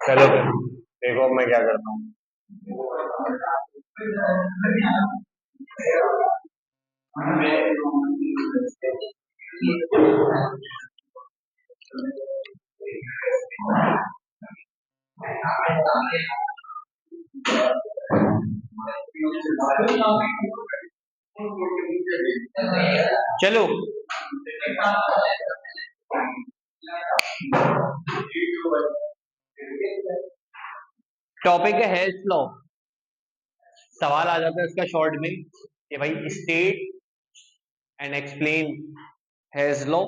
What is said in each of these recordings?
चलो फिर देखो अब मैं क्या करता हूँ। चलो टॉपिक है हेल्थ लॉ। सवाल आ जाता है इसका शॉर्ट में कि भाई state and explain health law,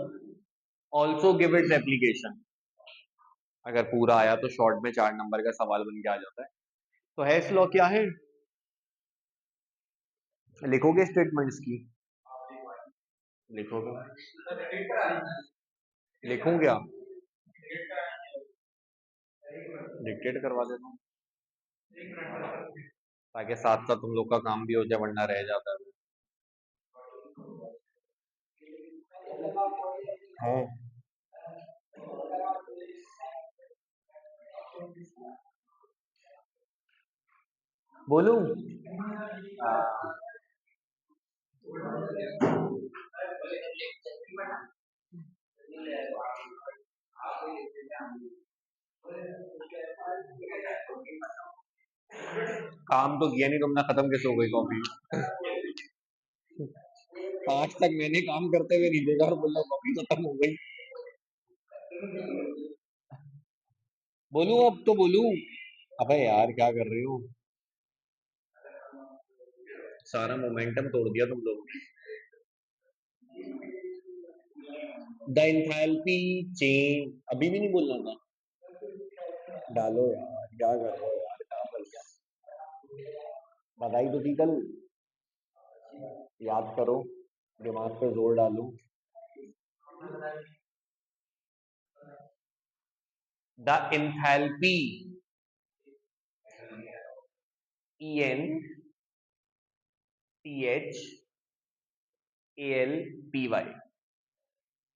also give its application. अगर पूरा आया तो शॉर्ट में 4 नंबर का सवाल बन के आ जाता है। तो हेल्थ लॉ क्या है, लिखोगे स्टेटमेंट्स की? लिखोगे? लिखूं क्या? डिक्टेट करवा देता हूँ ताकि साथ साथ तुम लोग का काम भी हो जाए, वरना रह जाता है। बोलूं? हाँ। काम तो किया नहीं तुमने, खत्म कैसे हो गई कॉपी? आज तक मैंने काम करते हुए नहीं देखा और बोल रहा कॉपी खत्म हो गई। बोलूं? अब तो बोलूं? अबे यार क्या कर रहे हो, सारा मोमेंटम तोड़ दिया तुम लोगों ने। द एंथैल्पी चेंज अभी भी नहीं बोलना था? डालो यार, क्या कर रहे हो यार, क्या बोल गया? बताई तो थी कल, याद करो, दिमाग पे जोर डालो। The enthalpy, ENTHALPY,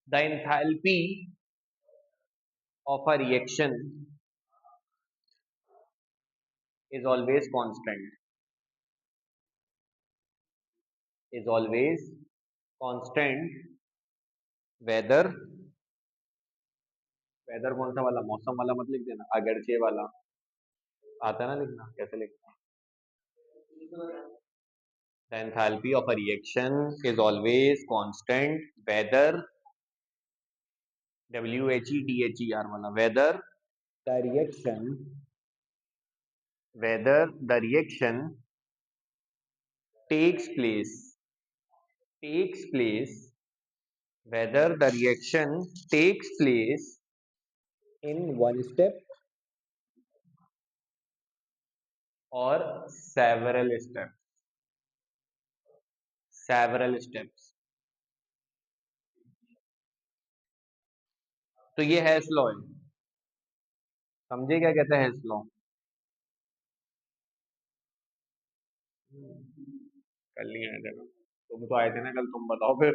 the enthalpy of a reaction is always constant, is always constant, whether, whether कौन सा वाला, मौसम वाला मत लिख देना, अगरचे वाला आता है ना लिखना, कैसे लिखना? The enthalpy of a reaction is always constant whether, WHETHER वाला, the reaction whether the reaction takes place takes place whether the reaction takes place in one step or several steps. तो ये हेल्स लॉ है, समझे क्या कहता है हेल्स law? कल नहीं आए थे ना तुम, तो आए थे ना कल, तुम बताओ फिर।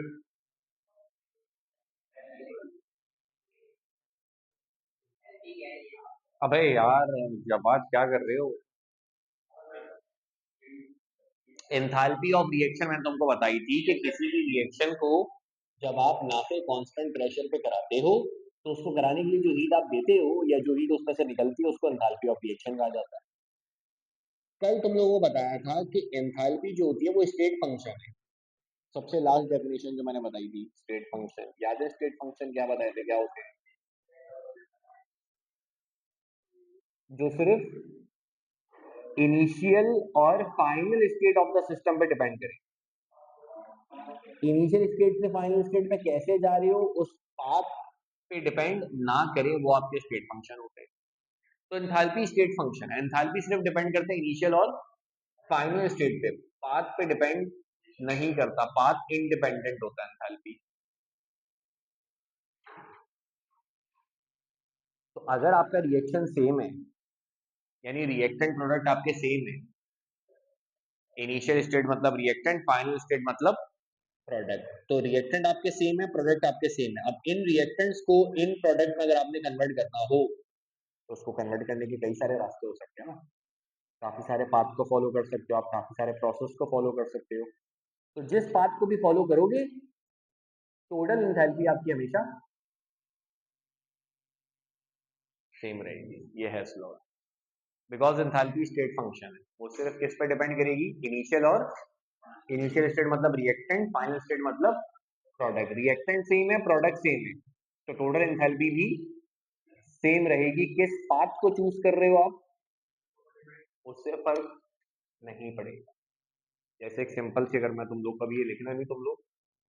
अबे यार जवाब क्या कर रहे हो? एंथैल्पी ऑफ रिएक्शन मैंने तुमको बताई थी कि किसी भी रिएक्शन को जब आप ना तो कांस्टेंट प्रेशर पे कराते हो, तो उसको कराने के लिए जो हीट आप देते हो या जो हीट उसमें से निकलती है उसको एंथैल्पी ऑफ रिएक्शन कहा जाता है। कल तुम लोगों को बताया था कि एंथैल्पी जो होती है वो स्टेट फंक्शन है। सबसे लास्ट डेफिनेशन जो मैंने बताई थी, स्टेट फंक्शन याद है? स्टेट फंक्शन क्या बताए थे, क्या होते हैं? जो सिर्फ इनिशियल और final state of the system पे डिपेंड करे। इनिशियल स्टेट से फाइनल स्टेट में कैसे जा रहे हो उस पाथ पे डिपेंड ना करे, वो आपके स्टेट फंक्शन होते हैं। तो एंथैल्पी स्टेट फंक्शन है, एंथैल्पी सिर्फ डिपेंड करते हैं इनिशियल और फाइनल स्टेट पे, पाथ पे डिपेंड नहीं करता, पाथ इंडिपेंडेंट होता है एंथैल्पी। तो अगर आपका रिएक्शन सेम है, यानी रिएक्टेंट प्रोडक्ट आपके सेम है, इनिशियल स्टेट मतलब रिएक्टेंट, फाइनल स्टेट मतलब प्रोडक्ट, तो रिएक्टेंट आपके सेम है, प्रोडक्ट आपके सेम है। अब इन रिएक्टेंट्स को इन प्रोडक्ट में अगर आपने कन्वर्ट करना हो तो उसको कन्वर्ट करने के कई सारे रास्ते हो सकते हैं ना, काफ़ी सारे पाथ को फॉलो कर सकते हो आप, काफ़ी सारे प्रोसेस को फॉलो कर सकते हो। तो जिस पाथ को भी फॉलो करोगे, टोटल एंथैल्पी आपकी हमेशा सेम रहेगी। ये है slow, because enthalpy state function है, वो सिर्फ किस पे डिपेंड करेगी, इनिशियल और इनिशियल स्टेट मतलब रिएक्टेंट, फाइनल स्टेट मतलब प्रोडक्ट। रिएक्टेंट सेम है, प्रोडक्ट सेम है, तो टोटल एंथैल्पी भी सेम रहेगी। किस पाथ को चूज कर रहे हो आप, उससे फर्क नहीं पड़ेगा। जैसे एक सिंपल सी, अगर मैं तुम लोग कभी ये लिखना नहीं, तुम लोग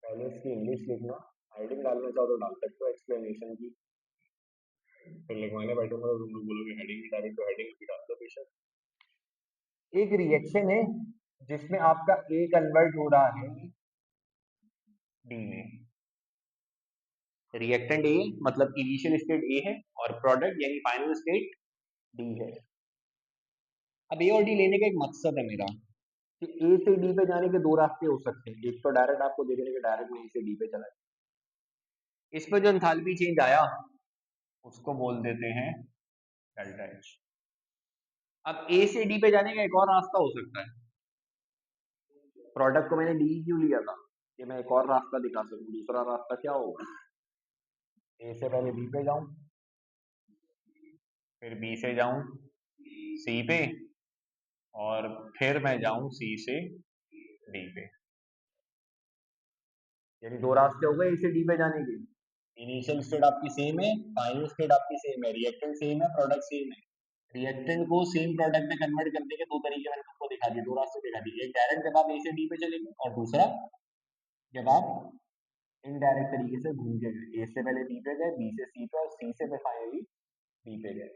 पहले इसकी इंग्लिश लिखना, हेडिंग डालना चाहो तो डाल सकते हो एक्सप्लेनेशन की, फिर लिखवाने बैठूंगा तो तुम लोग बोलोगे हेडिंग नहीं डाली, तो हेडिंग भी डाल दो बेशक। एक रिएक्शन है जिसमें आपका ए कन्वर्ट हो रहा है डी में। रिएक्टेंट ए मतलब इनिशियल स्टेट ए है और प्रोडक्ट यानी फाइनल स्टेट डी है। अब ए और डी लेने का एक मकसद है मेरा कि ए से डी पे जाने के दो रास्ते हो सकते हैं। एक तो डायरेक्ट आपको दे देने के डायरेक्ट में ए से डी पे चला जाए, इस पर जो एंथैल्पी चेंज आया उसको बोल देते हैं डेल्टा एच। अब ए से डी पे जाने का एक और रास्ता हो सकता है, प्रोडक्ट को मैंने डी क्यों लिया था कि मैं एक और रास्ता दिखा सकूं। दूसरा रास्ता क्या होगा, ए से पहले बी पे जाऊं, फिर बी से जाऊं सी पे, और फिर मैं जाऊं सी से डी पे। यानी दो रास्ते हो गए ए से डी पे जाने के। इनिशियल स्टेट आपकी सेम है, फाइनल स्टेट आपकी सेम है, रिएक्टेंट सेम है, प्रोडक्ट सेम है। रिएक्टेंट को सेम प्रोडक्ट में कन्वर्ट करने के दो तरीके मैंने आपको दिखा दिए, दो रास्ते दिखा दिए। एक डायरेक्ट जब आप ए से डी पे चलेंगे, और दूसरा जब आप इनडायरेक्ट तरीके से घूम के गए, ए से पहले बी पे गए, बी से सी पे, और सी से फाइनली बी पे गए।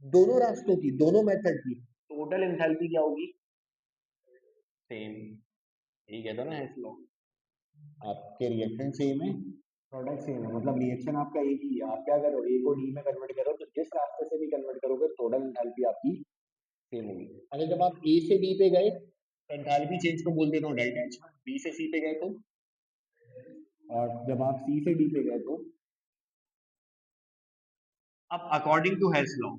दोनों रास्तों की, दोनों मेथड की टोटल एंथैल्पी क्या होगी, सेम। यही कहता ना हेस लॉ, आपके रिएक्टेंट सेम है, प्रोडक्ट सेम है, मतलब रिएक्शन आपका एक ही है। आप क्या करो, ए को डी में कन्वर्ट करो, तो जिस रास्ते से भी कन्वर्ट करोगे टोटल एंथैल्पी आपकी सेम होगी। अगर जब आप ए से डी पे गए तो एंथैल्पी चेंज को बोल देता हूँ डेल्टा एच। बी से सी पे गए तो, और जब आप सी से डी पे गए तो, अब अकॉर्डिंग टू हेल्स लॉ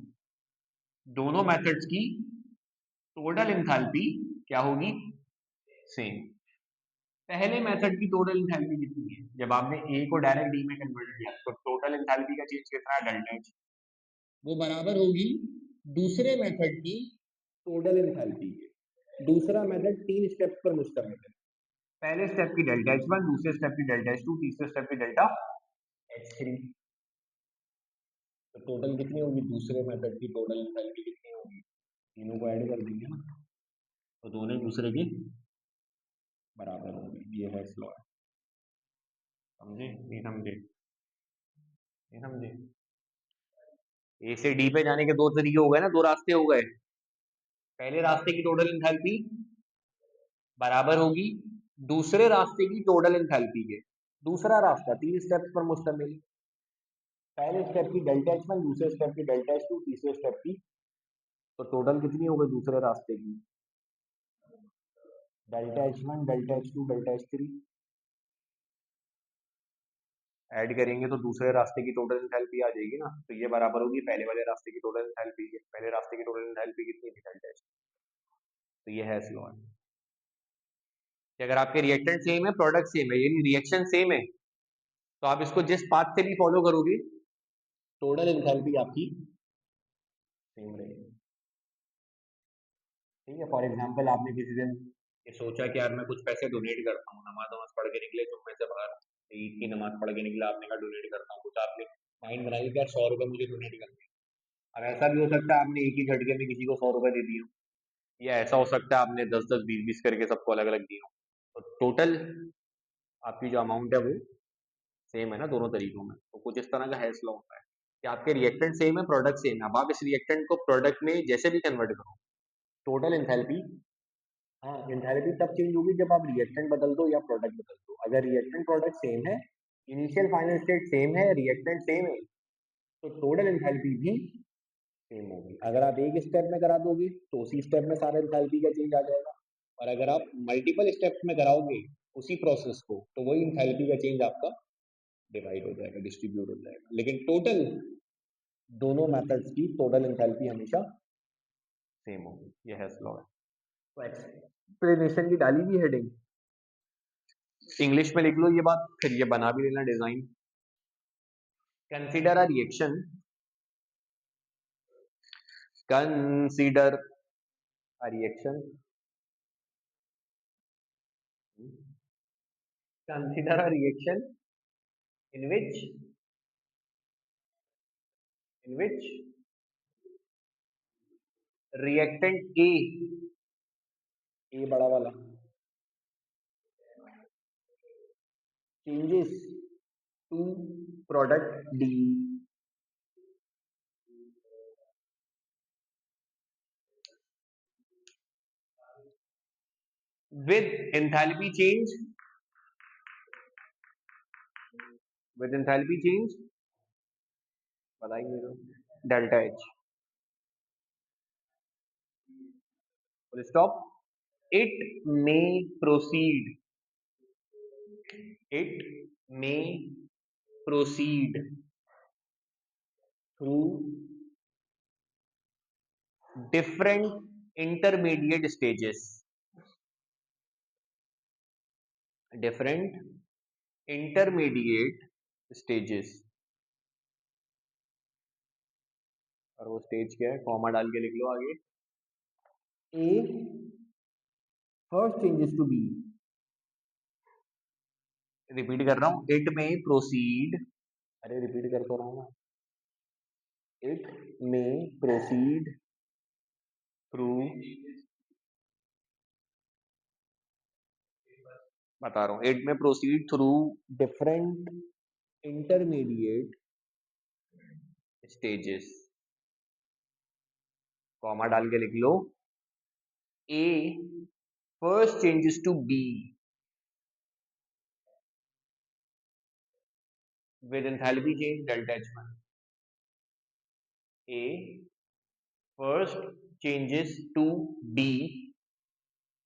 दोनों मेथड्स की टोटल एंथैल्पी क्या होगी, सेम। पहले मेथड की टोटल एंथैल्पी कितनी है, जब आपने ए को डायरेक्ट डी में कन्वर्ट किया तो टोटल एंथैल्पी का चेंज कितना है, डेल्टा एच। वो बराबर होगी दूसरे मेथड की टोटल एंथैल्पी के। दूसरा मेथड तीन स्टेप्स पर मुश्तमिल है। पहले स्टेप की डेल्टा एच वन, दूसरे स्टेप की डेल्टा एच टू, तीसरे स्टेप की डेल्टा एच थ्री। तो टोटल कितनी होगी, दूसरे मेथड की टोटल एंथैल्पी कितनी होगी, तीनों को ऐड कर देंगे ना, तो दोनों एक दूसरे के बराबर होंगे। ये है स्लॉ, समझे नहीं समझे, नहीं समझे। ए से डी पे जाने के दो तरीके हो गए ना, दो रास्ते हो गए। पहले रास्ते की टोटल एंथैल्पी बराबर होगी दूसरे रास्ते की टोटल एंथैल्पी के। दूसरा रास्ता तीन स्टेप्स पर मुश्तमिल, पहले स्टेप की डेल्टा एच वन, दूसरे स्टेप की डेल्टा एच टू, तीसरे स्टेप की, तो टोटल कितनी हो गई दूसरे रास्ते की, delta H one, delta H two, delta H three. Add करेंगे तो दूसरे रास्ते की टोटल एंथैल्पी आ जाएगी ना, तो ये बराबर होगी पहले वाले रास्ते की टोटल एंथैल्पी के। पहले रास्ते की टोटल एंथैल्पी कितनी थी, डेल्टा एच। तो ये है स्लॉ कि अगर आपके रिएक्टेंट सेम है, प्रोडक्ट सेम है, यानी रिएक्शन सेम है, तो आप इसको जिस पाथ से भी फॉलो करोगे टोटल एंथैल्पी आपकी सेम रहेगी। ठीक है, फॉर एग्जाम्पल आपने किसी दिन ये सोचा कि यार मैं कुछ पैसे डोनेट करता हूँ, नमाज वमाज पढ़ के निकले तो में से बाहर, ईद की नमाज पढ़ के निकला, आपने कहा डोनेट करता हूँ कुछ, आपने माइंड बनाई कि यार 100 रुपये मुझे डोनेट करने। अब ऐसा भी हो सकता है आपने एक ही झटके में किसी को 100 रुपये दे दिए हो, या ऐसा हो सकता है आपने 10-10 20-20 करके सबको अलग अलग दिए हो। तो टोटल आपकी जो अमाउंट है वो सेम है ना दोनों तरीकों में। तो कुछ इस तरह का हैश लॉ होता है कि आपके रिएक्टेंट सेम है, प्रोडक्ट सेम है, अब आप इस रिएक्टेंट को प्रोडक्ट में जैसे भी कन्वर्ट करो टोटल एंथैल्पी, हाँ एंथैल्पी तब चेंज होगी जब आप रिएक्टेंट बदल दो या प्रोडक्ट बदल दो। अगर रिएक्टेंट प्रोडक्ट सेम है, इनिशियल फाइनल स्टेट सेम है, रिएक्टेंट सेम है, तो टोटल एंथैल्पी भी सेम होगी। अगर आप एक स्टेप में करा दोगे तो उसी स्टेप में सारा एंथैल्पी का चेंज आ जाएगा, और अगर आप मल्टीपल स्टेप्स में कराओगे उसी प्रोसेस को तो वही एंथैल्पी का चेंज आपका डिवाइड हो जाएगा, डिस्ट्रीब्यूट हो जाएगा। लेकिन टोटल दोनों मेथड्स की टोटल एंथैल्पी हमेशा सेम होगी, ये हेस लॉ है। तो एक्सप्लेनेशन की डाली भी हेडिंग इंग्लिश में लिख लो ये बात, फिर ये बना भी लेना design. Consider a reaction, consider a reaction, consider a reaction in which reactant A बड़ा वाला changes to product D with enthalpy change, बताएंगे तो delta H full stop, it may proceed, it may proceed through different intermediate stages, different intermediate stages, और वो stage क्या है, comma डाल के लिख लो आगे। A first changes to B, repeat कर रहा हूं, इट में प्रोसीड, अरे रिपीट कर तो रहा हूं मैं, इट में प्रोसीड थ्रू, बता रहा हूं, इट में proceed through different intermediate stages, comma डाल के लिख लो। A first changes to B with enthalpy change delta H1, A first changes to D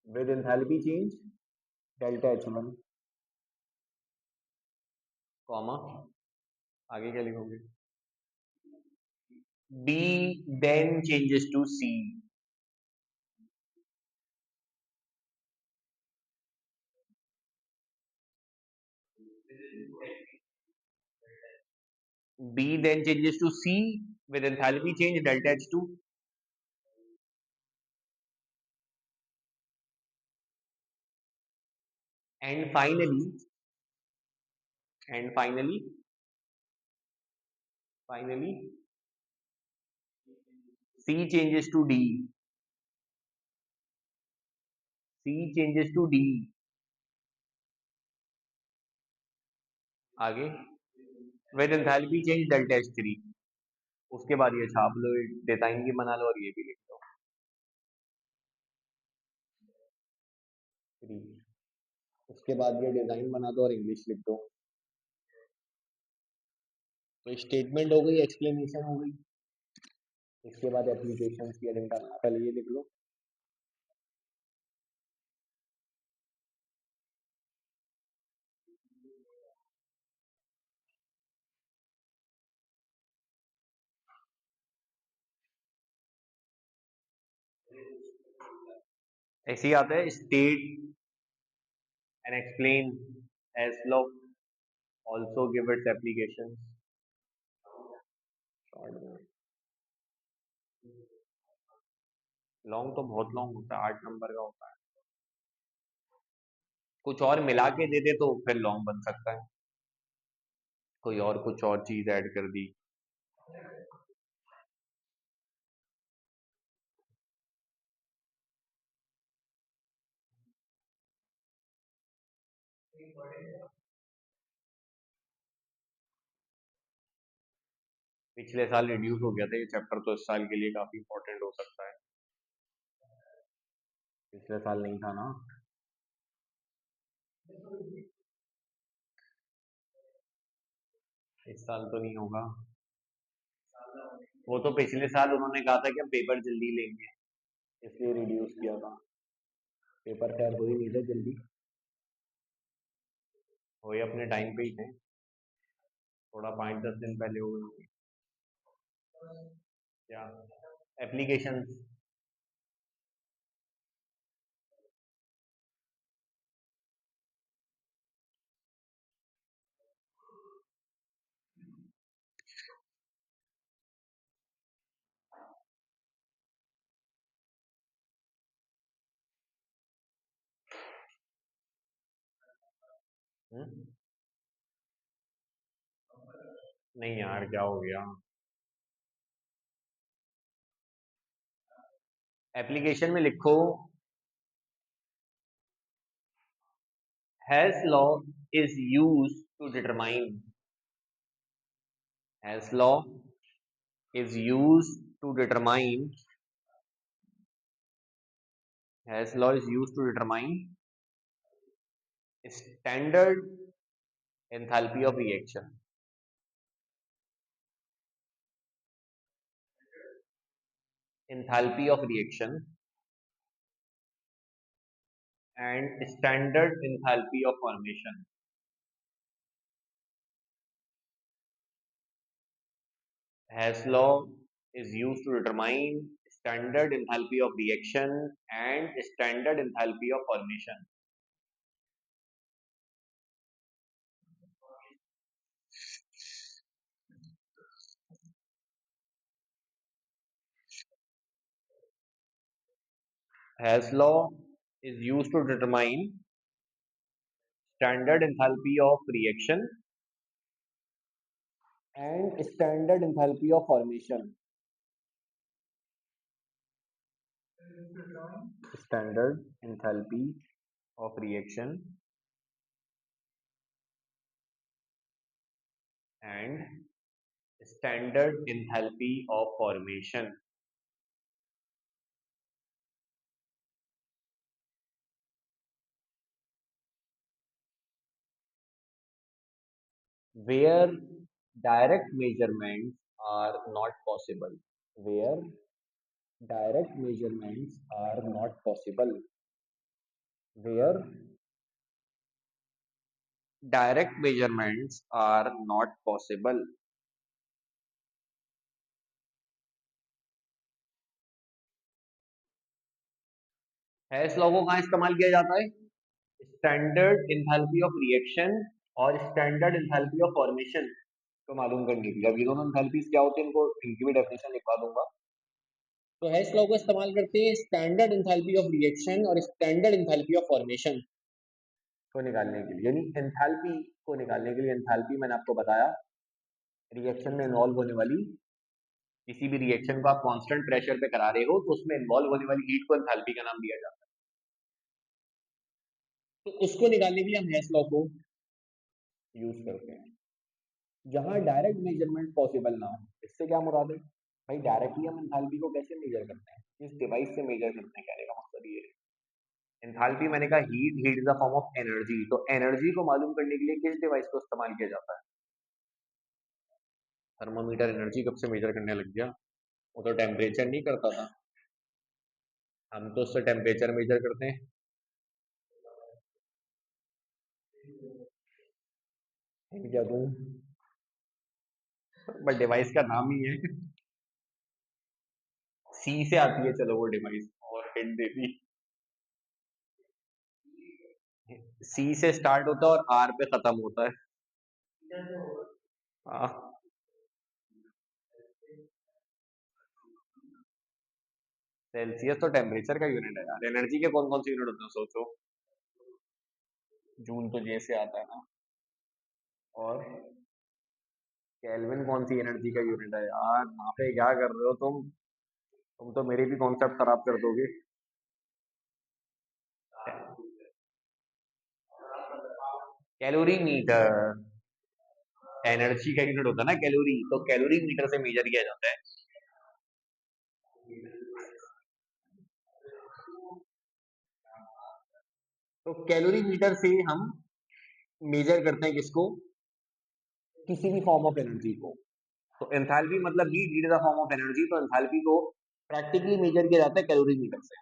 with enthalpy change delta H1, comma आगे क्या लिखोगे, B then changes to C, B then changes to C with enthalpy change delta H2, and finally C changes to D, आगे with enthalpy change delta H3, उसके बाद ये छाप लो, design की बना लो और ये भी लिख दो 3, उसके बाद ये डिजाइन बना दो और इंग्लिश लिख दो। तो स्टेटमेंट हो गई, एक्सप्लेनेशन हो गई, इसके बाद एप्लीकेशन की हेडिंग डालना, पहले ये लिख लो। ऐसे ही आता है, state and explain Hess's law, also give its application, long तो बहुत लॉन्ग होता है, 8 नंबर का होता है, कुछ और मिला के दे दे तो फिर लॉन्ग बन सकता है, कोई और कुछ और चीज ऐड कर दी। पिछले साल रिड्यूस हो गया था ये चैप्टर, तो इस साल के लिए काफी इंपॉर्टेंट हो सकता है, पिछले साल नहीं था ना। इस साल तो नहीं होगा, वो तो पिछले साल उन्होंने कहा था कि हम पेपर जल्दी लेंगे, इसलिए रिड्यूस किया था, पेपर खैर हो ही नहीं थे जल्दी, वही अपने टाइम पे ही थे, थोड़ा 5-10 दिन पहले हो गए। क्या एप्लीकेशन? नहीं यार, क्या हो गया? एप्लीकेशन में लिखो, Hess's law is use to determine, Hess's law is used to determine, has law is used to determine standard enthalpy of reaction, enthalpy of reaction and standard enthalpy of formation. Has law is used to determine standard enthalpy of reaction and standard enthalpy of formation. Has law is used to determine standard enthalpy of reaction and standard enthalpy of formation. Standard enthalpy of reaction and standard enthalpy of formation. Where direct measurements are not possible. Where direct measurements are not possible. Where direct measurements are not possible. Hash law को कहाँ इस्तेमाल किया जाता है? Standard enthalpy of reaction और standard enthalpy of formation को मालूम करने के लिए। अब ये दोनों इंथैल्पीज क्या होती है, इनको इनकी भी डेफिनेशन लिखवा दूंगा। तो हैश लॉ को इस्तेमाल करते हैं स्टैंडर्ड इंथैल्पी ऑफ रिएक्शन और स्टैंडर्ड इंथैल्पी ऑफ फॉर्मेशन को निकालने के लिए, यानी एंथैल्पी को निकालने के लिए। एंथैल्पी मैंने आपको बताया, रिएक्शन में इन्वॉल्व होने वाली किसी भी रिएक्शन को आप कांस्टेंट प्रेशर पे करा रहे हो तो उसमें इन्वॉल्व होने वाली हीट को एंथैल्पी का नाम दिया जाता है। तो उसको निकालने के लिए हम हैश लॉ को यूज करते हैं। जहां डायरेक्ट मेजरमेंट पॉसिबल ना हो, इससे क्या मुराद है भाई? डायरेक्टली हम एंथैल्पी को कैसे मेजर करते हैं? किस डिवाइस से मेजर करते हैं, कहने का मकसद ये है। एंथैल्पी मैंने कहा heat, heat is a form of energy, तो एनर्जी को मालूम करने के लिए किस डिवाइस को इस्तेमाल किया जाता है? थर्मोमीटर एनर्जी कब से मेजर करने लग गया? वो तो टेम्परेचर नहीं करता था, हम तो उससे टेम्परेचर मेजर करते हैं। क्या दूं? बट डिवाइस का नाम ही है, सी से आती है, चलो वो डिवाइस और हिंट दे दी। सी से स्टार्ट होता है और आर पे खत्म होता है। हाँ, सेल्सियस तो टेम्परेचर का यूनिट है यार। एनर्जी के कौन कौन से यूनिट होते हैं सोचो? जूल तो जे से आता है ना। और केल्विन कौन सी एनर्जी का यूनिट है यार? वहां पे क्या कर रहे हो तुम तो मेरे भी कॉन्सेप्ट खराब कर दोगे। कैलोरी मीटर एनर्जी का यूनिट होता है ना, कैलोरी, तो कैलोरी मीटर से मेजर किया जाता है। तो कैलोरी मीटर से हम मेजर करते हैं किसको? किसी भी फॉर्म ऑफ एनर्जी को। तो एंथैल्पी मतलब heat, heat is a form of energy, तो एंथैल्पी को प्रैक्टिकली मेजर किया जाता है कैलोरी मीटर से।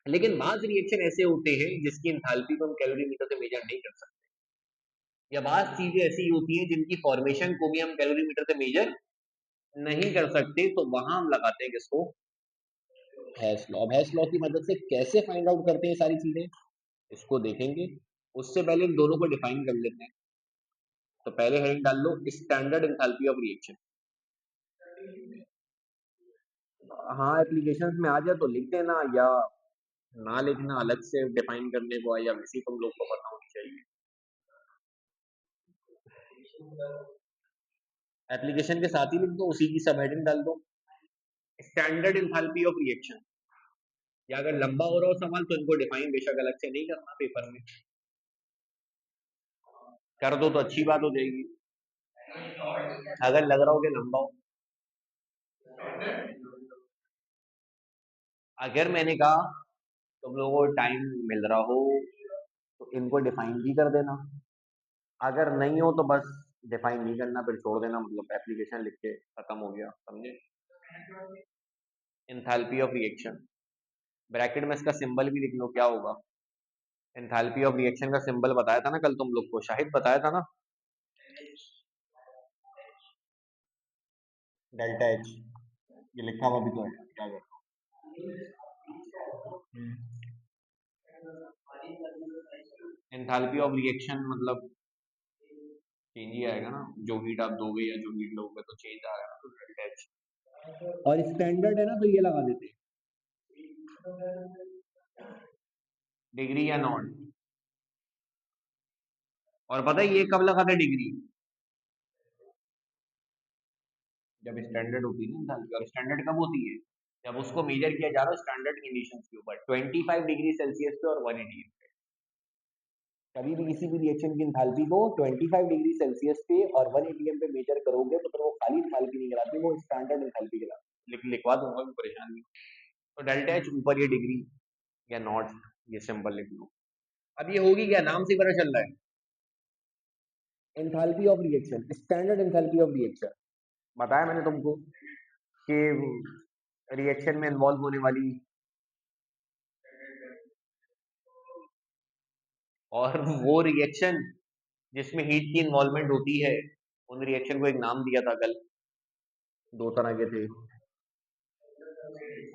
लेकिन बाज रिएक्शन ऐसे होते हैं जिसकी एंथैल्पी को हम कैलोरी मीटर से मेजर नहीं कर सकते, या बाज चीजें ऐसी होती हैं जिनकी फॉर्मेशन को भी हम कैलोरी मीटर से मेजर नहीं कर सकते तो वहां हम लगाते हैं किसको, हैश लॉ। अब हैश लॉ की मदद से कैसे फाइंड आउट करते हैं सारी चीजें, इसको देखेंगे। उससे पहले इन दोनों को डिफाइन कर लेते हैं। तो पहले हेडिंग डाल लो स्टैंडर्ड एंथैल्पी ऑफ रिएक्शन। हाँ एप्लीकेशंस में आ जाए तो लिख देना, या ना लिखना, अलग से डिफाइन करने को है, या वैसे तुम लोग को पता होनी चाहिए। एप्लीकेशन के साथ ही लिख दो, उसी की सब हेडिंग डाल दो स्टैंडर्ड एंथैल्पी ऑफ रिएक्शन। या अगर लंबा हो रहा हो सवाल तो इनको डिफाइन बेशक अलग से नहीं करना पेपर में, कर दो तो अच्छी बात हो जाएगी। अगर लग रहा हो कि लंबा हो, अगर मैंने कहा तुम लोगों को टाइम मिल रहा हो तो इनको डिफाइन भी कर देना, अगर नहीं हो तो बस डिफाइन नहीं करना, फिर छोड़ देना, मतलब एप्लीकेशन लिख के खत्म हो गया, समझे। एंथैल्पी ऑफ रिएक्शन, ब्रैकेट में इसका सिंबल भी लिख लो, क्या होगा। एंथैल्पी ऑफ रिएक्शन का सिंबल बताया था ना कल तुम लोग को, शाहिद बताया था ना, डेल्टा एच। ये लिखा हुआ भी तो है, क्या कर। एंथैल्पी ऑफ रिएक्शन मतलब चेंज ही आएगा ना, जो हीट आप दोगे या जो हीट लोगे तो चेंज आएगा ना, तो डेल्टा एच। और स्टैंडर्ड है ना तो ये लगा देते हैं, डिग्री या नॉट। और पता है ये कब लगाते डिग्री, जब स्टैंडर्ड होती है ना, और स्टैंडर्ड कब होती है, जब उसको मेजर किया जा रहा है स्टैंडर्ड कंडीशंस के ऊपर 25 डिग्री सेल्सियस पे और 180 पे। कभी भी किसी भी रिएक्शन की एंथैल्पी को 25 डिग्री सेल्सियस पे और 180 पे मेजर करोगे तो फिर वो खाली एंथैल्पी नहीं कहलाती, वो स्टैंडर्ड एंथैल्पी कहलाती। लिखवा दूंगा, कोई परेशान नहीं। तो डेल्टा एच ऊपर ये डिग्री या नॉट, ये सिंबल लिख लो। अब ये होगी क्या, नाम से पता चल रहा है, enthalpy of reaction, standard enthalpy of reaction. बताया मैंने तुमको कि रिएक्शन में इन्वॉल्व होने वाली, और वो रिएक्शन जिसमें हीट की इन्वॉल्वमेंट होती है, उन रिएक्शन को एक नाम दिया था कल, दो तरह के थे,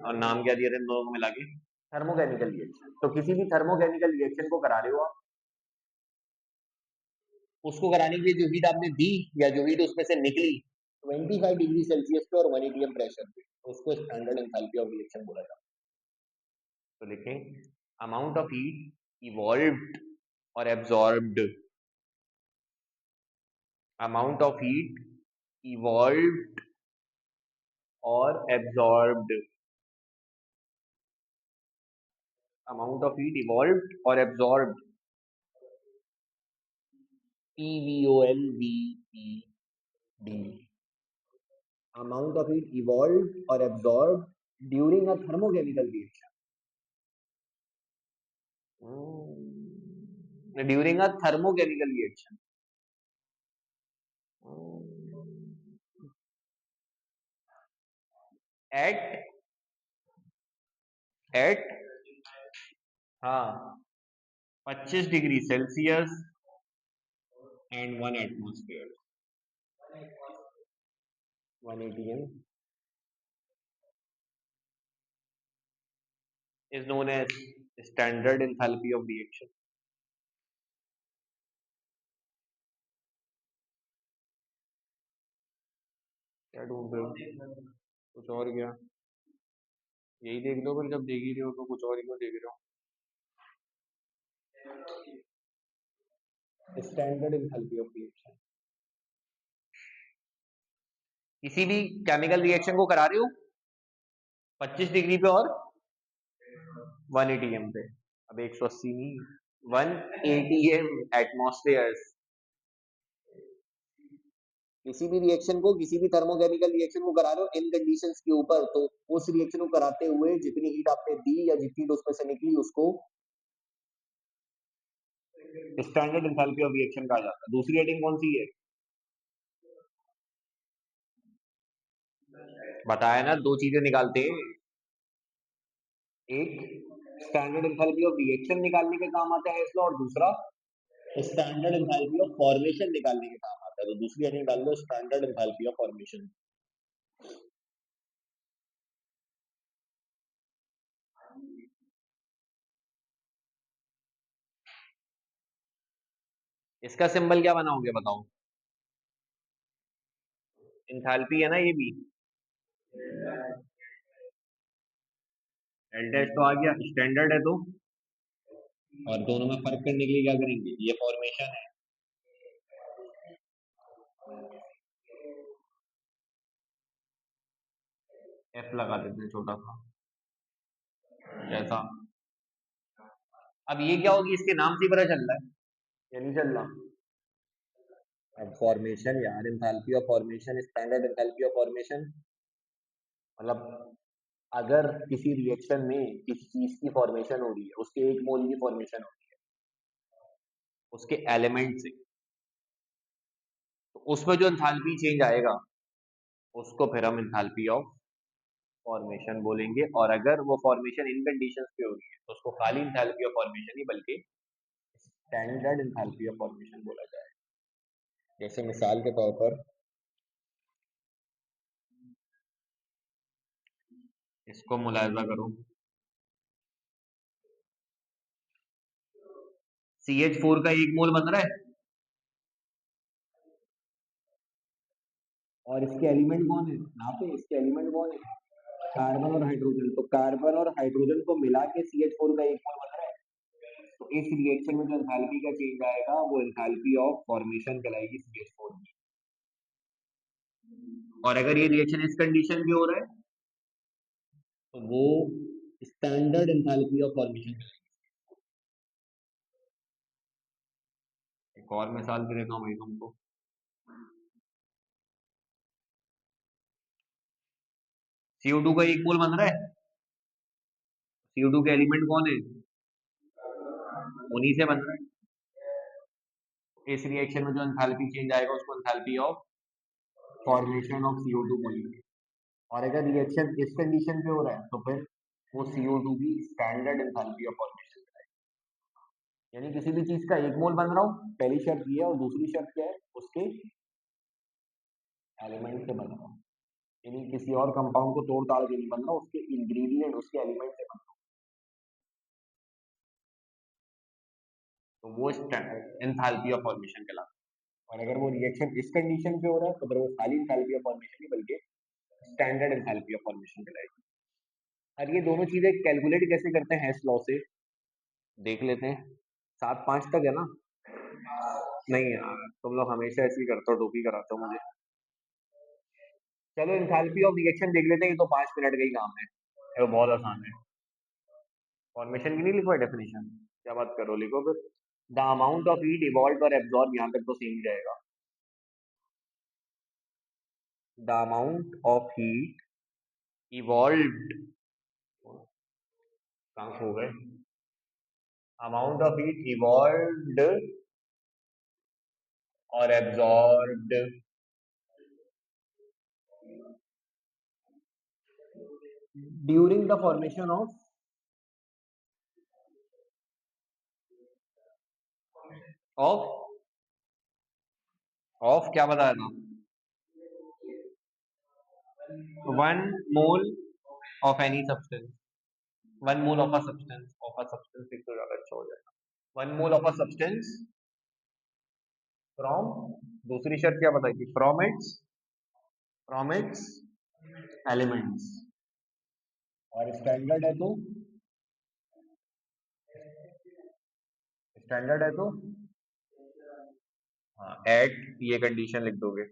और नाम क्या दिए थे इन दोनों को मिला के, थर्मोकेमिकल रिएक्शन। तो किसी भी थर्मोकेमिकल रिएक्शन को करा रहे हो आप, उसको कराने के लिए जो हीट आपने दी या जो हीट उसमें से निकली 25 डिग्री सेल्सियस पे और 1 atm प्रेशर पे, तो उसको स्टैंडर्ड एंथैल्पी ऑफ रिएक्शन बोला जाता है। तो लिखें अमाउंट ऑफ हीट इवॉल्व्ड और absorbed, amount of heat evolved और absorbed, amount of heat evolved और absorbed, EVOLVED, amount of heat evolved or absorbed during a thermochemical reaction. During a thermochemical reaction. At हाँ 25 degree Celsius and 1 atmosphere, 1 atm is known as standard enthalpy of reaction. क्या ढूंढ रहे हो, कुछ और क्या, यही देख लो, फिर जब देख ही रहे हो तो कुछ और ही क्यों देख रहे हो। स्टैंडर्ड एंथैल्पी ऑफ रिएक्शन, किसी भी केमिकल रिएक्शन को करा रहे हो 25 डिग्री पे और 1 atm पे, अब 180 नहीं, 1 atm एटमॉस्फेयर। किसी भी रिएक्शन को, किसी भी थर्मोकेमिकल रिएक्शन को करा रहे हो इन कंडीशंस के ऊपर, तो उस रिएक्शन को कराते हुए जितनी हीट आपने दी या जितनी हीट उसमें से निकली उसको स्टैंडर्ड एंथैल्पी ऑफ रिएक्शन कहा जाता है। दूसरी हेडिंग कौन सी है, बताया ना, दो चीजें निकालते हैं, एक स्टैंडर्ड एंथैल्पी ऑफ रिएक्शन निकालने के काम आता है इसलिए, और दूसरा स्टैंडर्ड एंथैल्पी ऑफ फॉर्मेशन निकालने के काम आता है। तो दूसरी हेडिंग डाल दो स्टैंडर्ड एंथैल्पी ऑफ फॉर्मेशन। इसका सिंबल क्या बनाओगे बताओ? एंथैल्पी है ना ये भी। एल डैश तो आ गया, स्टैंडर्ड है तो। और दोनों में फर्क करने के लिए क्या करेंगे, ये फॉर्मेशन है, एफ लगा देते हैं छोटा सा, जैसा। अब ये क्या होगी, इसके नाम से ही पता चल रहा है, या नहीं चल रहा? अब फॉर्मेशन यार, enthalpy of formation, standard enthalpy of formation, मतलब अगर किसी रिएक्शन में किसी चीज की फॉर्मेशन हो रही है, उसके एक मोल की फॉर्मेशन हो रही है उसके एलिमेंट से, तो उसमें जो एंथैल्पी चेंज आएगा उसको फिर हम एंथैल्पी ऑफ फॉर्मेशन बोलेंगे। और अगर वो फॉर्मेशन इन कंडीशंस पे हो रही है तो उसको खाली एंथैल्पी ऑफ फॉर्मेशन ही बल्कि स्टैंडर्ड एंथैल्पी ऑफ फॉर्मेशन बोला जाए। जैसे मिसाल के तौर पर इसको मुलायजा करो, CH4 का एक मोल बन रहा है और इसके एलिमेंट कौन है, यहाँ पे इसके एलिमेंट कौन है, कार्बन और हाइड्रोजन। तो कार्बन और हाइड्रोजन को मिला के CH4 का एक मोल बन रहा है। तो इस रिएक्शन में जो एंथैल्पी का चेंज आएगा वो एंथैल्पी ऑफ फॉर्मेशन कहलाएगी CH4 की। और अगर ये रिएक्शन इस कंडीशन पे हो रहा है तो वो स्टैंडर्ड एंथैल्पी ऑफ फॉर्मेशन कहलाएगी। एक और मिसाल दे देता हूँ भाई तुमको। CO2 का एक मोल बन रहा है, CO2 के एलिमेंट कौन है, उन्हीं से बन रहा है। इस रिएक्शन में जो एंथैल्पी चेंज आएगा उसको enthalpy of formation of CO2 बोलेंगे। और अगर रिएक्शन इस कंडीशन पे हो रहा है तो फिर वो CO2 की स्टैंडर्ड एंथैल्पी ऑफ फॉर्मेशन है। यानी किसी भी चीज का एक मोल बन रहा हो, पहली शर्त ये है, और दूसरी शर्त क्या है, उसके एलिमेंट से बन रहा हो। यानी किसी और कंपाउंड को तोड़ ताड़ के नहीं बन रहा, उसके इंग्रेडिएंट उसके एलिमेंट से बन रहा हो, तो वो एंथैल्पी ऑफ फॉर्मेशन कहलाता है। और अगर वो रिएक्शन इस कंडीशन पे हो रहा है तो फिर वो खाली एंथैल्पी ऑफ फॉर्मेशन नहीं बल्कि स्टैंडर्ड एंथैल्पी ऑफ फॉर्मेशन कहलाएगी। और ये दोनों चीजें कैलकुलेट कैसे करते हैं हेस लॉ से, देख लेते हैं। 7-5 तक है ना? नहीं यार, तुम लोग हमेशा ऐसे ही करते हो, टोपी कराते हो मुझे। चलो एंथैल्पी ऑफ रिएक्शन देख लेते हैं, ये तो 5 मिनट का ही काम है, ये तो बहुत आसान है। फॉर्मेशन की नहीं लिखो डेफिनेशन, क्या बात करो, लिखो फिर। The amount of heat evolve और एब्जॉर्ब, यहाँ तक तो सेम ही रहेगा। The amount of heat evolved, कहाँ हो गए, अमाउंट ऑफ हीट इवॉल्व्ड और absorbed during the formation of of क्या बताया था, 1 mole of any substance, 1 mole of a substance, of a substance लिख तो ज्यादा अच्छा हो जाएगा। 1 mole of a substance from, दूसरी शर्त क्या बताई थी, फ्रॉम इट्स एलिमेंट्स। और स्टैंडर्ड है तो हाँ, एट ये कंडीशन लिख दोगे,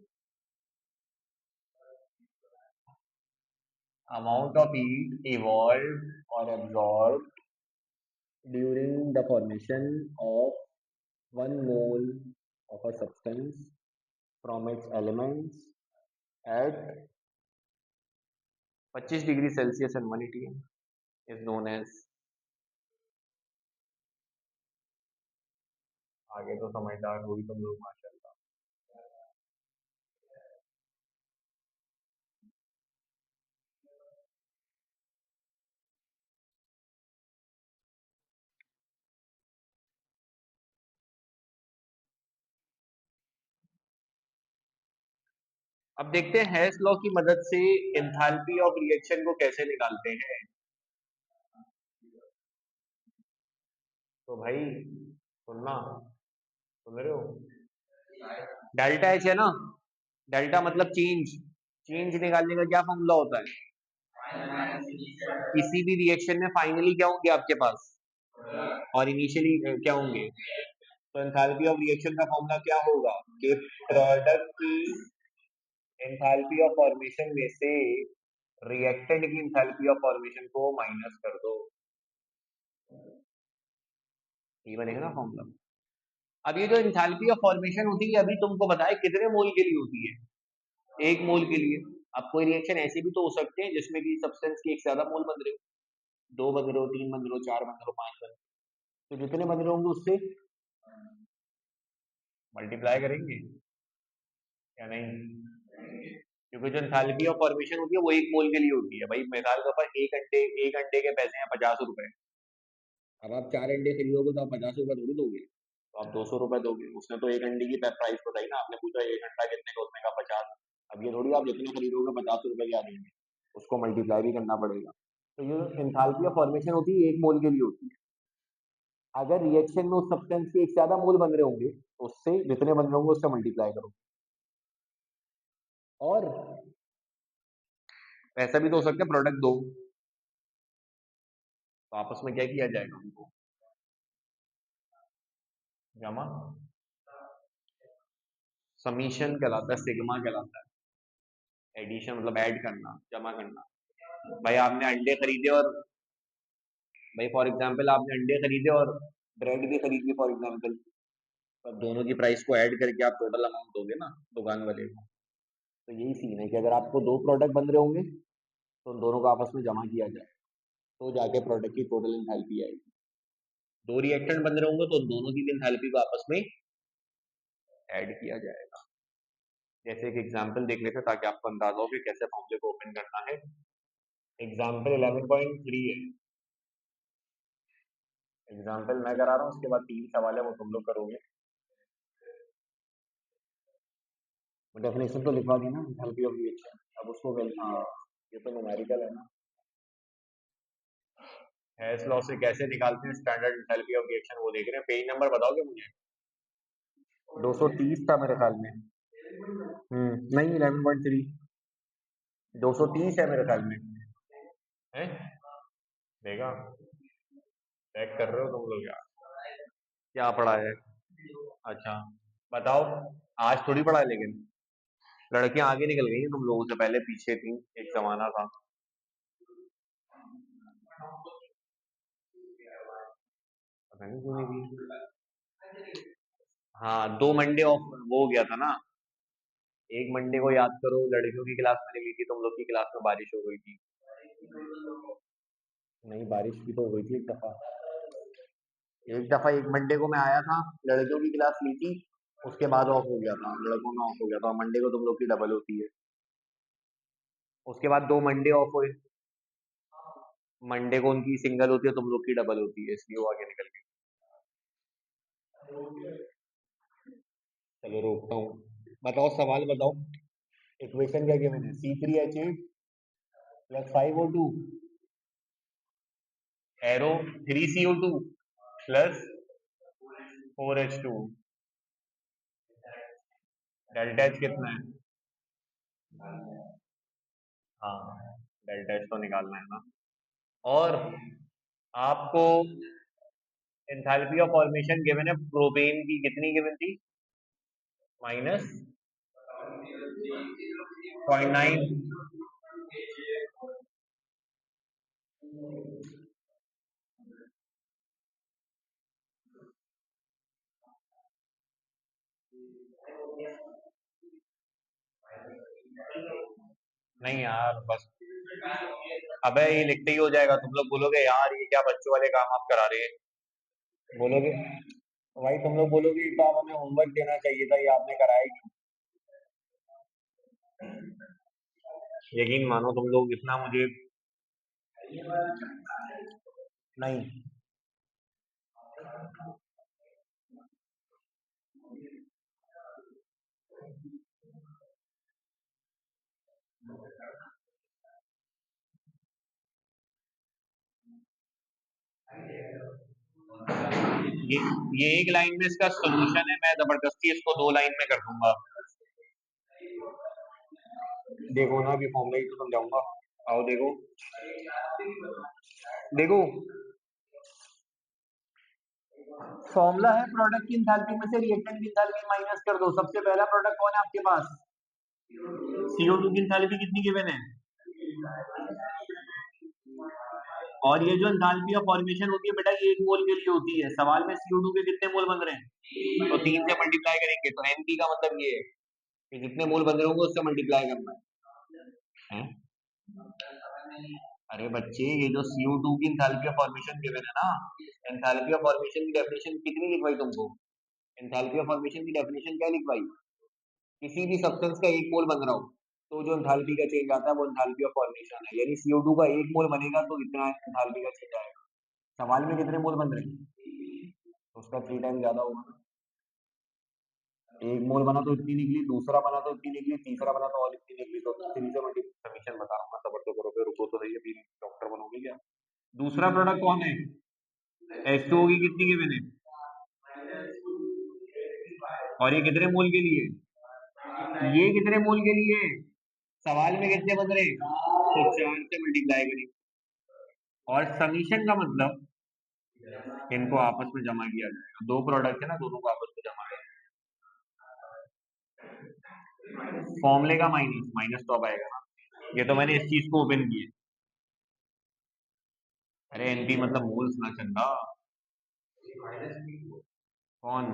अमाउंट ऑफ हीट इवॉल्व और absorb during the formation of 1 mole of a substance from its elements at 25 degree Celsius and 1 atm is known as, आगे तो समझदार हुई तुम लोग माशाल्लाह। अब देखते हैं हेस लॉ की मदद से एंथैल्पी ऑफ रिएक्शन को कैसे निकालते हैं। तो भाई सुनना, सुन रहे हो? डेल्टा एच है ना, डेल्टा मतलब चेंज, चेंज निकालने का क्या फॉर्मूला होता है? किसी भी रिएक्शन में फाइनली क्या होंगे आपके पास, और इनिशियली क्या होंगे? तो एंथैल्पी ऑफ रिएक्शन का फॉर्मूला क्या होगा कि प्रोडक्ट की एंथैल्पी ऑफ फॉर्मेशन में से रिएक्टेंट की एंथैल्पी ऑफ फॉर्मेशन को माइनस कर दो, ये बनेगा ना फॉर्मूला। अब ये जो एंथैल्पी ऑफ फॉर्मेशन होती है, अभी तुमको बताए कितने मोल के लिए होती है? 1 मोल के लिए। अब कोई रिएक्शन ऐसे भी तो हो सकते हैं जिसमें कि सब्सटेंस के एक से ज्यादा मोल बन रहे हो, 2 बन रहे हो, 3 बन रहे हो, 4 बन रहे हो, 5 बन रहे हो, तो जितने बन रहे होंगे उससे मल्टीप्लाई करेंगे या नहीं? क्योंकि जो एंथैल्पी ऑफ फॉर्मेशन होती है वो 1 मोल के लिए होती है। भाई मिसाल के ऊपर एक अंडे के पैसे हैं 50 रुपए। अब आप 4 अंडे खरीदोगे तो आप 50 रुपए थोड़ी दोगे, तो आप 200 रुपए दोगे। उसने तो एक अंडे की प्राइस बताई ना, आपने पूछा एक अंडा कितने का, उसने कहा 50। अब ये थोड़ी आप जितने खरीदोगे 50 रुपए के आ देंगे, उसको मल्टीप्लाई भी करना पड़ेगा। तो ये एंथैल्पी ऑफ फॉर्मेशन होती है 1 मोल के लिए होती है। अगर रिएक्शन में उस सब्सटेंस के एक से ज्यादा मोल बन रहे होंगे तो उससे जितने बन रहे होंगे उससे मल्टीप्लाई करो। और ऐसा भी तो हो सकता है प्रोडक्ट दो, तो आपस में क्या किया जाएगा उनको, जमा, समीशन कहलाता है, सिग्मा कहलाता है। एडिशन मतलब ऐड करना, जमा करना। भाई आपने अंडे खरीदे और भाई फॉर एग्जांपल आपने अंडे खरीदे और ब्रेड भी खरीदी फॉर एग्जांपल, तो अब दोनों की प्राइस को ऐड करके आप टोटल अमाउंट दोगे ना दुकान वाले को। तो यही सीन है कि अगर आपको 2 प्रोडक्ट बन रहे होंगे तो उन दोनों को आपस में जमा किया जाए, तो जाके प्रोडक्ट की टोटल एंथैल्पी आएगी। 2 रिएक्टेंट बन रहे होंगे तो उन दोनों की एंथैल्पी को आपस में ऐड किया जाएगा। जैसे एक एग्जांपल देख लेते हैं ताकि आपको अंदाजा हो कि कैसे फॉर्मूले को ओपन करना है। एग्जांपल 11.3 है, एग्जांपल मैं करा रहा हूँ, उसके बाद 3 सवाल है वो तुम लोग करोगे। डेफिनेशन तो लिखवा दी ना एंथैल्पी ऑफ रिएक्शन, अब उसको ये तो न्यूमेरिकल है ना। हेस लॉ से कैसे निकालते हैं स्टैंडर्ड एंथैल्पी ऑफ रिएक्शन वो देख रहे हैं। पेज नंबर बताओगे मुझे? 230 था मेरे ख्याल में। नहीं 11.3, 230 है मेरे ख्याल में। है देखा, चेक कर रहे हो तुम लोग यार, क्या पढ़ा है? अच्छा बताओ, आज थोड़ी पढ़ा है, लेकिन लड़कियां आगे निकल गई हैं तुम लोगों से, पहले पीछे थी, एक जमाना था। पता नहीं क्यों नहीं थी। हाँ 2 मंडे ऑफ वो हो गया था ना। एक मंडे को याद करो लड़कियों की क्लास में नहीं ली थी, तुम लोग की क्लास में बारिश हो गई थी। नहीं बारिश भी तो हुई थी एक दफा। एक दफा एक मंडे को मैं आया था, लड़कियों की क्लास ली थी, उसके बाद ऑफ हो गया था, लड़कों में ऑफ हो गया था। मंडे को तुम लोग की डबल होती है, उसके बाद 2 मंडे ऑफ हुए। मंडे को उनकी सिंगल होती है, तुम लोग की डबल होती है, इसलिए वो आगे निकल गई। चलो रोकता हूँ, बताओ सवाल बताओ। इक्वेशन क्या गिवन है? C3H8 plus 5O2 arrow 3CO2 plus 4H2। Delta H कितना है? हाँ डेल्टा एच तो निकालना है ना। और आपको एंथैल्पी ऑफ फॉर्मेशन गिवन है प्रोपेन की, कितनी गिवन थी? -0.9। नहीं यार बस, अबे ये लिखते ही हो जाएगा। तुम लोग बोलोगे यार ये क्या बच्चों वाले काम आप करा रहे हैं, बोलोगे भाई, तुम लोग बोलोगे तो आप हमें होमवर्क देना चाहिए था, ये आपने कराया ही नहीं। यकीन मानो तुम लोग इतना मुझे नहीं। ये ये एक लाइन में इसका सोल्यूशन है, मैं जबरदस्ती इसको 2 लाइन में कर दूंगा। देखो ना, अभी फॉर्मूला ही तो समझाऊंगा। आओ देखो, देखो फॉर्मूला है प्रोडक्ट की एंथैल्पी में से रिएक्टेंट की एंथैल्पी माइनस कर दो। सबसे पहला प्रोडक्ट कौन है आपके पास? CO2 की एंथैल्पी कितनी गिवन है? और ये जो एंथैल्पी ऑफ फॉर्मेशन होती है बेटा, ये 1 मोल के लिए होती है। सवाल में CO2 के कितने मोल बन रहे हैं? तो 3 से मल्टीप्लाई करेंगे, तो NP का मतलब ये है कि जितने मोल बन रहे होंगे उससे मल्टीप्लाई करना है। अरे बच्चे, ये जो CO2 की एंथैल्पी ऑफ फॉर्मेशन गिवन है ना, एंथैल्पी ऑफ फॉर्मेशन की डेफिनेशन कितनी लिखवाई तुमको? एंथैल्पी ऑफ फॉर्मेशन की डेफिनेशन क्या लिखवाई? किसी भी सब्सटेंस का 1 मोल बन रहा हो तो जो एंथैल्पी का चेंज आता है वो एंथैल्पी ऑफ फॉर्मेशन है। यानी CO2 का 1 मोल बनेगा तो इतना एंथैल्पी का चेंज आएगा। सवाल में कितने मोल बन रहे हैं? तो उसका 3 टाइम ज्यादा होगा ना। 1 मोल बना तो इतनी निकली, दूसरा बना तो इतनी निकली, तीसरा बना तो और इतनी निकली। तो 3 से मल्टी समीशन बता रहा हूँ, सबर तो करो, फिर रुको तो सही, अभी डॉक्टर बनोगे क्या? दूसरा प्रोडक्ट कौन है? H2O की कितनी गिवन है? और ये कितने मोल के लिए? ये कितने मोल के लिए? सवाल में कितने बन रहे हैं? तो 4 से मल्टीप्लाई करें। और समीशन का मतलब इनको आपस में जमा किया जाएगा। 2 प्रोडक्ट है ना, दोनों को आपस में जमा किया। फॉर्मूले का माइनस माइनस तो अब आएगा ना। ये तो मैंने इस चीज को ओपन किया। अरे एनपी मतलब मोल्स ना चंदा। कौन?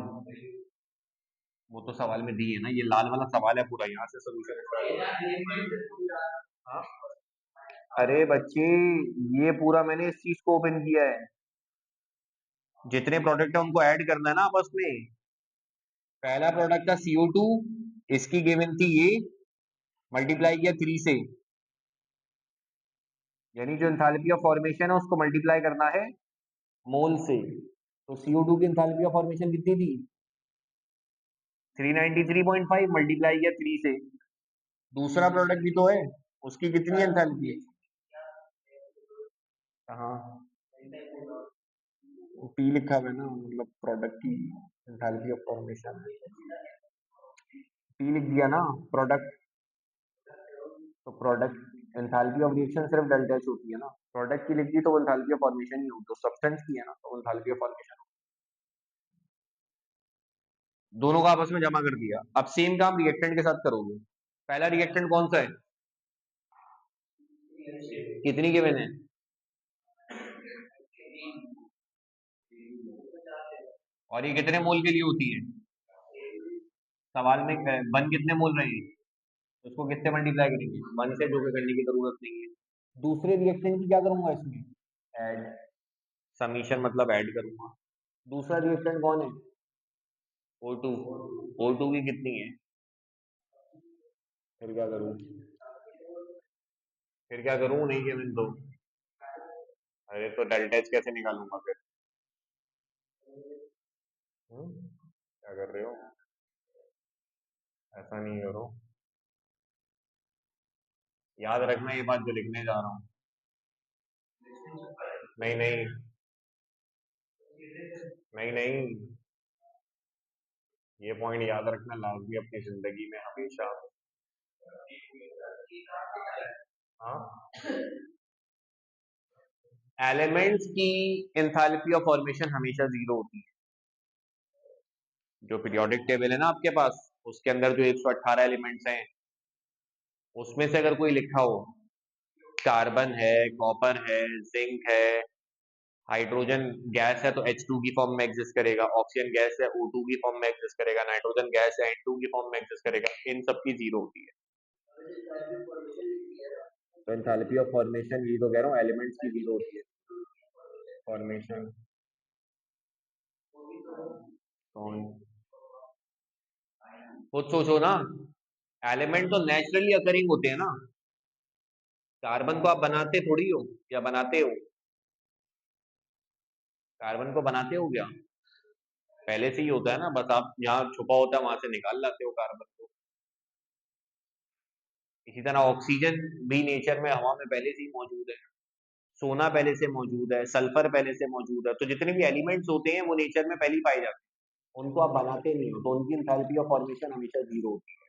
वो तो सवाल में दी है ना, ये लाल वाला सवाल है पूरा, यहाँ से सोल्यूशन। हाँ? अरे बच्चे, ये पूरा मैंने इस चीज को ओपन किया है। जितने प्रोडक्ट है उनको ऐड करना है ना आपस में। पहला प्रोडक्ट था CO2, इसकी गिवन थी ये, मल्टीप्लाई किया 3 से, यानी जो एंथैल्पी ऑफ फॉर्मेशन है उसको मल्टीप्लाई करना है मोल से। तो CO2 की एंथैल्पी ऑफ फॉर्मेशन कितनी थी? 393.5 मल्टीप्लाई किया 3 से। दूसरा प्रोडक्ट भी तो है, उसकी कितनी एंथैल्पी है? हाँ, पी लिखा हुआ है ना, मतलब प्रोडक्ट की एंथैल्पी ऑफ फॉर्मेशन। पी लिख दिया ना प्रोडक्ट। तो प्रोडक्ट एंथैल्पी ऑफ रिएक्शन सिर्फ डेल्टा एच होती है ना, प्रोडक्ट की लिख दी तो एंथैल्पी ऑफ फॉर्मेशन ही होगी। तो सब्सटेंस की है ना, तो एंथैल्पी ऑफ फॉर्मेशन। दोनों को आपस में जमा कर दिया। अब सेम काम रिएक्टेंट के साथ करोगे। पहला रिएक्टेंट कौन सा है? कितनी गिवन है? और ये कितने मोल के लिए होती है? सवाल में वन कितने मोल रहे हैं? उसको किससे मल्टीप्लाई करेंगे? वन से, जो कि करने की जरूरत नहीं है। दूसरे रिएक्टेंट की क्या करूंगा इसमें? ऐड। समीशन मतलब ऐड करूंगा। दूसरा रिएक्टेंट कौन है? O2। O2 की कितनी है? फिर क्या करूं? फिर क्या करूं, नहीं गिवन तो? अरे तो डेल्टा एच कैसे निकालूंगा फिर? क्या कर रहे हो? ऐसा नहीं करो। याद रखना ये बात जो लिखने जा रहा हूँ। नहीं नहीं, नहीं नहीं, ये पॉइंट याद रखना लाजमी अपनी जिंदगी में हमेशा। हाँ, एलिमेंट्स की एंथैल्पी ऑफ फॉर्मेशन हमेशा 0 होती है। जो पीरियोडिक टेबल है ना आपके पास, उसके अंदर जो 118 एलिमेंट्स हैं, उसमें से अगर कोई लिखा हो, कार्बन है, कॉपर है, जिंक है, हाइड्रोजन गैस है तो H2 की फॉर्म में एग्जिस्ट करेगा, ऑक्सीजन गैस है O2 की फॉर्म में एग्जिस्ट करेगा, नाइट्रोजन गैस है N2 की फॉर्म में एग्जिस्ट करेगा, इन सब की 0 होती है। तो एंथैल्पी ऑफ फॉर्मेशन, ये तो कह रहा हूँ, एलिमेंट्स की 0 होती है। फॉर्मेशन कौन? खुद सोचो ना, एलिमेंट तो नेचुरली अकरिंग होते हैं ना। कार्बन को आप बनाते थोड़ी हो, या बनाते हो? कार्बन को बनाते हो क्या? पहले से ही होता है ना, बस आप जहाँ छुपा होता है वहां से निकाल लाते हो कार्बन को। इसी तरह ऑक्सीजन भी नेचर में हवा में पहले से ही मौजूद है। सोना पहले से मौजूद है, सल्फर पहले से मौजूद है, तो जितने भी एलिमेंट्स होते हैं वो नेचर में पहले ही पाए जाते हैं, उनको आप बनाते नहीं हो, तो उनकी एंथैल्पी ऑफ फॉर्मेशन हमेशा जीरो होती है।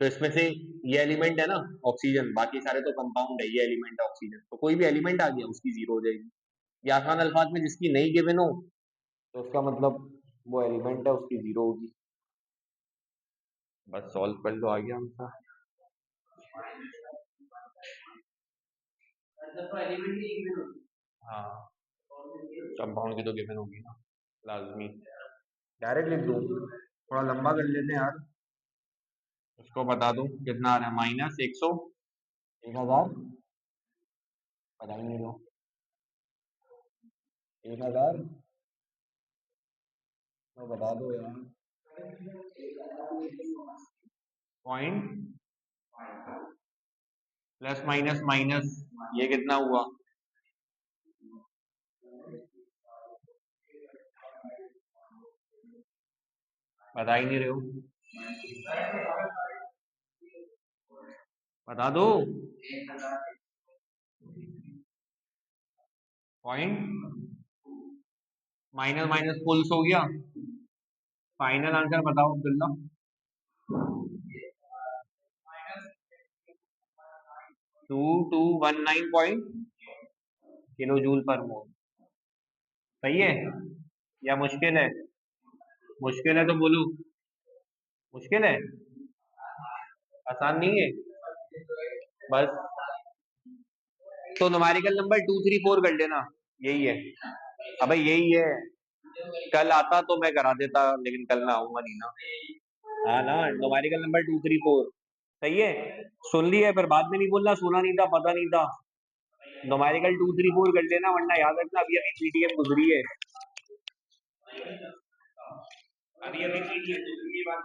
तो इसमें से ये एलिमेंट है ना ऑक्सीजन, बाकी सारे तो कंपाउंड है, ये एलिमेंट है ऑक्सीजन, तो कोई भी एलिमेंट आ गया उसकी जीरो हो जाएगी। ये आसान अल्फाज में जिसकी नहीं गिवन हो तो उसका मतलब वो एलिमेंट है उसकी जीरो होगी। बस सॉल्व कर लो, आ गया आंसर। हाँ, कंपाउंड की तो गिवन होगी ना, लाजमी। डायरेक्ट लिख दो, थोड़ा लंबा कर लेते हैं यार। उसको बता दो कितना आ रहा है, -100, 1000, पता ही नहीं लो, 1000, तो बता दो यार। पॉइंट प्लस माइनस माइनस, ये कितना हुआ? बता ही नहीं रहे हो, बता दो। पॉइंट माइनस माइनस फुल्स हो गया। फाइनल आंसर बताओ अब्दुल्ला। 2219 किलो जूल पर मोल। सही है या मुश्किल है? मुश्किल है तो बोलो। मुश्किल है, आसान नहीं है। बस, तो न्यूमेरिकल नंबर 234 कर लेना, यही है। अबे यही है, कल आता तो मैं करा देता, लेकिन कल मैं आऊंगा नहीं ना। हाँ ना, न्यूमेरिकल नंबर 234। सही है, सुन ली है, फिर बाद में नहीं बोलना सुना नहीं था, पता नहीं था। न्यूमेरिकल 234 कर लेना, वरना याद रखना अभी अभी पीडीएफ गुजरी है। अभी अभी पीडीएफ गुजरी है, बात